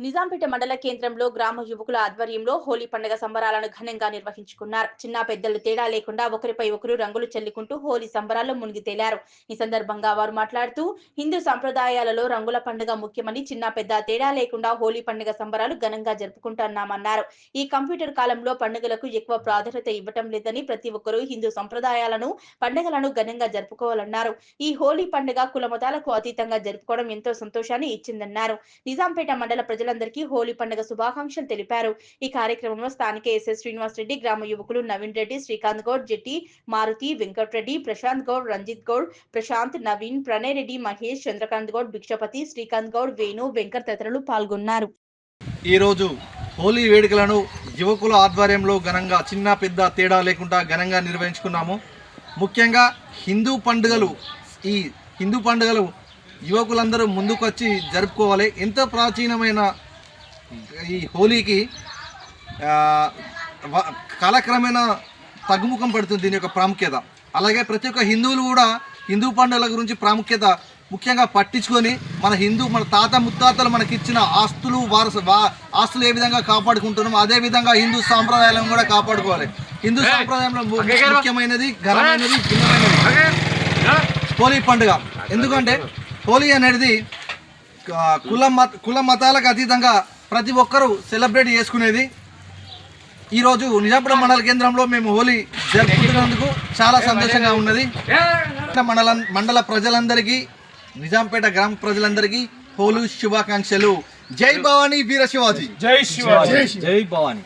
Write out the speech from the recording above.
నిజాంపేట మండల కేంద్రంలో గ్రామ యువకుల ఆధ్వర్యంలో హోలీ పండుగ సంబరాలను ఘనంగా నిర్వహించుకున్నారు. చిన్న పెద్దలు తేడా లేకుండా ఒకరిపై ఒకరు రంగులు చల్లుకుంటూ హోలీ సంబరాల్లో మునిగి తేలారు. ఈ సందర్భంగా వారు మాట్లాడుతూ హిందూ సంప్రదాయాలలో రంగుల పండుగ ముఖ్యమని, చిన్న పెద్ద తేడా లేకుండా హోలీ పండుగ సంబరాలు ఘనంగా జరుపుకుంటున్నామన్నారు. ఈ కంప్యూటర్ కాలంలో పండుగలకు ఎక్కువ ప్రాధాన్యత ఇవ్వటం లేదని, ప్రతి ఒక్కరూ హిందూ సంప్రదాయాలను పండుగలను ఘనంగా జరుపుకోవాలన్నారు. ఈ హోలీ పండుగ కుల మతాలకు అతీతంగా జరుపుకోవడం ఎంతో సంతోషాన్ని ఇచ్చిందన్నారు. నిజాంపేట మండల ప్రజలందరికీ హోలీ పండుగ శుభాకాంక్షలు తెలిపారు. ఈ కార్యక్రమంలో స్థానిక ఎస్ఎస్ శ్రీనివాస్ రెడ్డి, గ్రామ యువకులు నవీన్ రెడ్డి, శ్రీకాంత్ గౌడ్, జెట్టి, మారుతి, వెంకట్ రెడ్డి, ప్రశాంత్ గౌడ్, రంజిత్ గౌడ్, ప్రశాంత్, నవీన్, ప్రణయ్ రెడ్డి, మహేష్, చంద్రకాంత్ గౌడ్, భిక్షపతి, శ్రీకాంత్ గౌడ్, వేణు, వెంకట్ తదితరులు పాల్గొన్నారు. ఈరోజు హోలీ వేడుకలను యువకుల ఆధ్వర్యంలో ఘనంగా చిన్న పెద్ద తేడా లేకుండా ఘనంగా నిర్వహించుకున్నాము. ముఖ్యంగా హిందూ పండుగలు యువకులందరూ ముందుకొచ్చి జరుపుకోవాలి. ఎంతో ప్రాచీనమైన ఈ హోలీకి కాలక్రమేణా తగ్గుముఖం పడుతుంది దీని యొక్క ప్రాముఖ్యత. అలాగే ప్రతి ఒక్క హిందువులు కూడా హిందూ పండుగల గురించి ప్రాముఖ్యత ముఖ్యంగా పట్టించుకొని మన తాత ముత్తాతలు మనకిచ్చిన ఆస్తులు ఏ విధంగా కాపాడుకుంటున్నామో అదే విధంగా హిందూ సాంప్రదాయాలను కూడా కాపాడుకోవాలి. హిందూ సాంప్రదాయంలో ముఖ్యమైనది, ఘనమైనది, భిన్నమైనది హోలీ పండుగ. ఎందుకంటే హోలీ అనేది కుల మతాలకు అతీతంగా ప్రతి ఒక్కరూ సెలబ్రేట్ చేసుకునేది. ఈరోజు నిజాంపేట మండల కేంద్రంలో మేము హోలీ జరుపుకుంటున్నందుకు చాలా సంతోషంగా ఉన్నది. మండల ప్రజలందరికీ, నిజాంపేట గ్రామ ప్రజలందరికీ హోలీ శుభాకాంక్షలు. జై భవానీ వీర శివాజీ. జై శివాజీ. జై భవానీ.